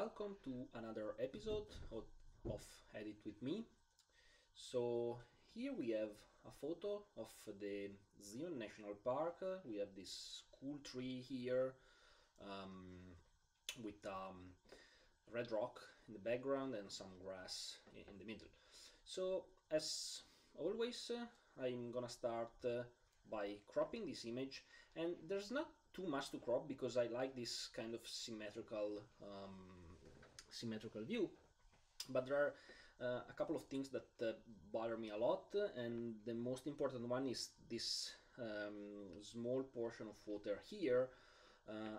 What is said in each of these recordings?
welcome to another episode of Edit with me. So here we have a photo of the Zion National Park. We have this cool tree here with red rock in the background and some grass in the middle. So as always, I'm gonna start by cropping this image, and there's not too much to crop because I like this kind of symmetrical view, but there are a couple of things that bother me a lot, and the most important one is this small portion of water here.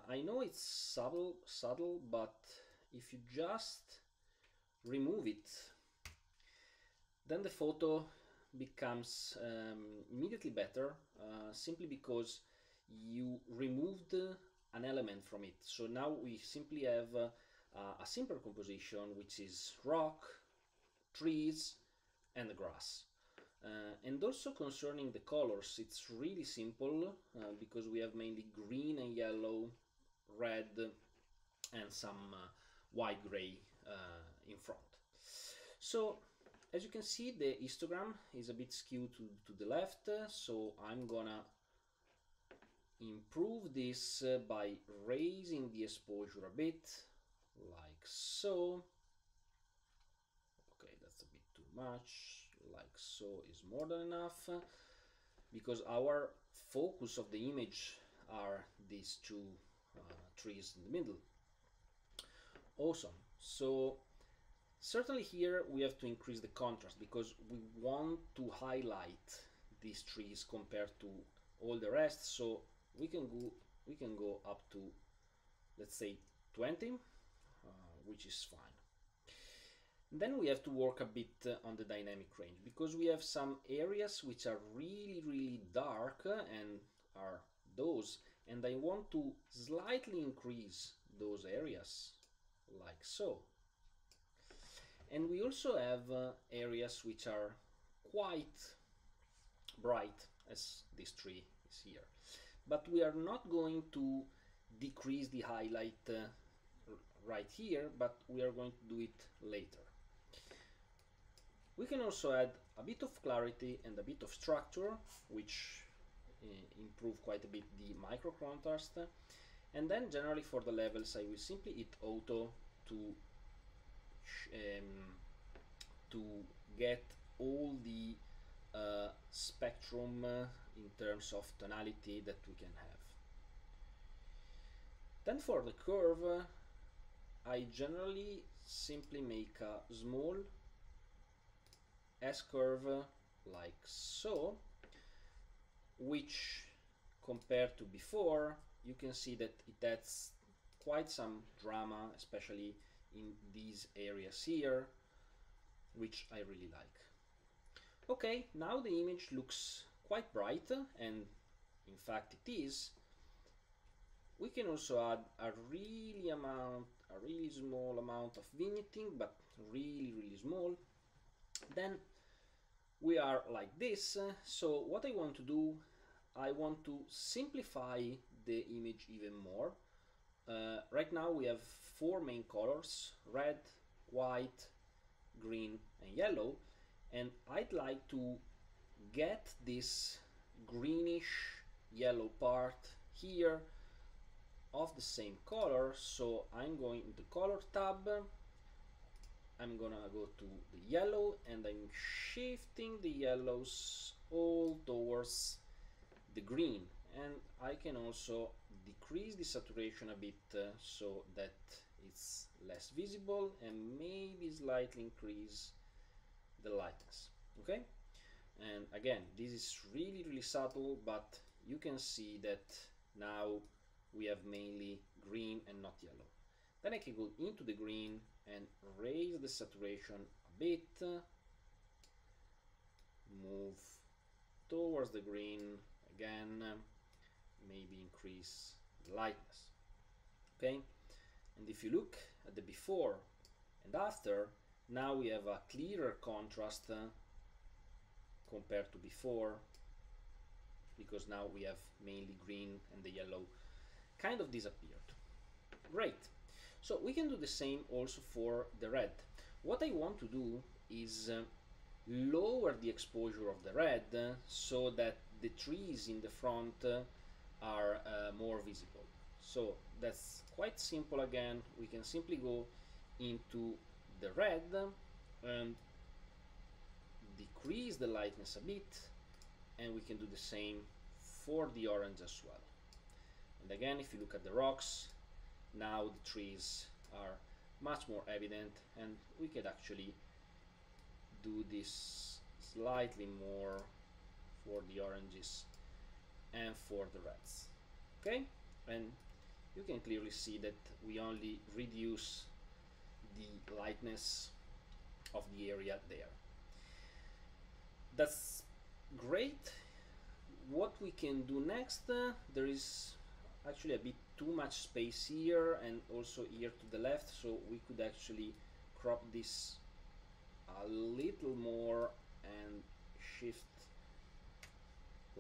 I know it's subtle, but if you just remove it, then the photo becomes immediately better, simply because you removed an element from it. So now we simply have a simple composition, which is rock, trees, and the grass. And also concerning the colors, it's really simple because we have mainly green and yellow, red, and some white gray in front. So as you can see, the histogram is a bit skewed to the left, so I'm gonna improve this by raising the exposure a bit, like so. Okay, that's a bit too much, like so is more than enough, because our focus of the image are these two trees in the middle. Awesome. So certainly here we have to increase the contrast because we want to highlight these trees compared to all the rest. So we can go up to, let's say, 20, which is fine. Then we have to work a bit on the dynamic range because we have some areas which are really dark and are those, and I want to slightly increase those areas, like so. And we also have areas which are quite bright, as this tree is here. But we are not going to decrease the highlight right here, but we are going to do it later. We can also add a bit of clarity and a bit of structure, which improve quite a bit the micro contrast. And then generally for the levels, I will simply hit auto to get all the spectrum in terms of tonality that we can have. Then for the curve, I generally simply make a small S-curve like so, which compared to before, you can see that it adds quite some drama, especially in these areas here, which I really like. Okay, now the image looks quite bright, and in fact it is. We can also add a really small amount of vignetting, but really small. Then we are like this. So what I want to do, I want to simplify the image even more. Right now we have four main colors: red, white, green, and yellow. And I'd like to get this greenish yellow part here of the same color. So I'm going into color tab, I'm gonna go to the yellow, and I'm shifting the yellows all towards the green. And I can also decrease the saturation a bit so that it's less visible, and maybe slightly increase the lightness. Okay, and again, this is really subtle, but you can see that now we have mainly green and not yellow. Then I can go into the green and raise the saturation a bit, move towards the green again, maybe increase the lightness. Okay, and if you look at the before and after, now we have a clearer contrast compared to before, because now we have mainly green and the yellow kind of disappeared. Great. So we can do the same also for the red. What I want to do is lower the exposure of the red so that the trees in the front are more visible. So that's quite simple. Again, we can simply go into the red and decrease the lightness a bit, and we can do the same for the orange as well. And again, if you look at the rocks, now the trees are much more evident, and we could actually do this slightly more for the oranges and for the reds. Okay, and you can clearly see that we only reduce the lightness of the area there. That's great. What we can do next, there is actually a bit too much space here and also here to the left, so we could actually crop this a little more and shift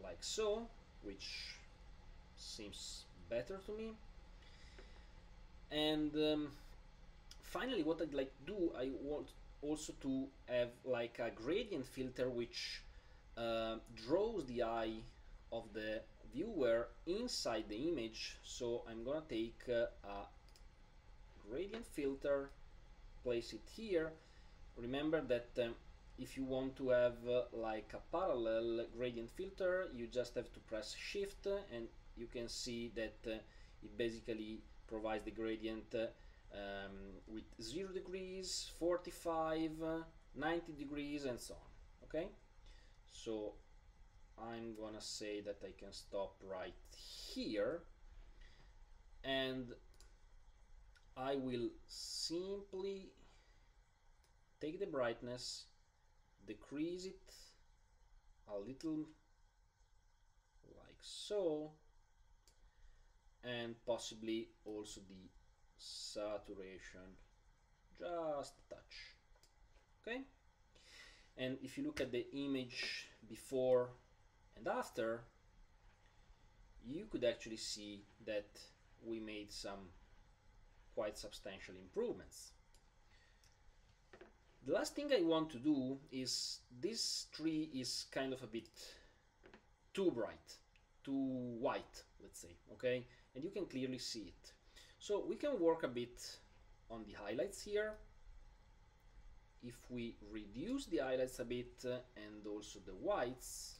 like so, which seems better to me. And finally, what I'd like to do, I want also to have like a gradient filter which draws the eye of the viewer inside the image. So I'm gonna take a gradient filter, place it here. Remember that if you want to have like a parallel gradient filter, you just have to press shift, and you can see that it basically provides the gradient with 0 degrees, 45, 90 degrees and so on. Okay, so I'm gonna say that I can stop right here, and I will simply take the brightness, decrease it a little like so, and possibly also the saturation just a touch. Okay, and if you look at the image before and after, you could actually see that we made some quite substantial improvements. The last thing I want to do is, this tree is kind of a bit too bright, too white, let's say, okay? And you can clearly see it. So we can work a bit on the highlights here. If we reduce the highlights a bit and also the whites,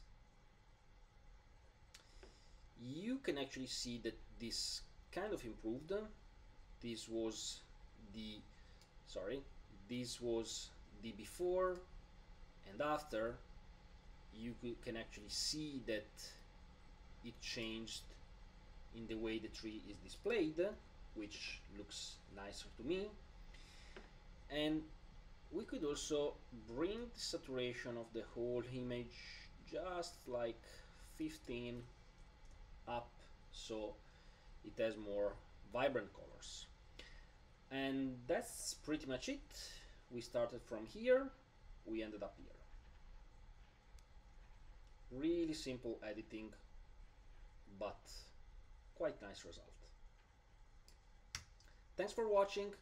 you can actually see that this kind of improved. This was the before and after. You can actually see that it changed in the way the tree is displayed, which looks nicer to me. And we could also bring the saturation of the whole image just like 15 up, so it has more vibrant colors. And that's pretty much it. We started from here, we ended up here. Really simple editing, but quite nice result. Thanks for watching.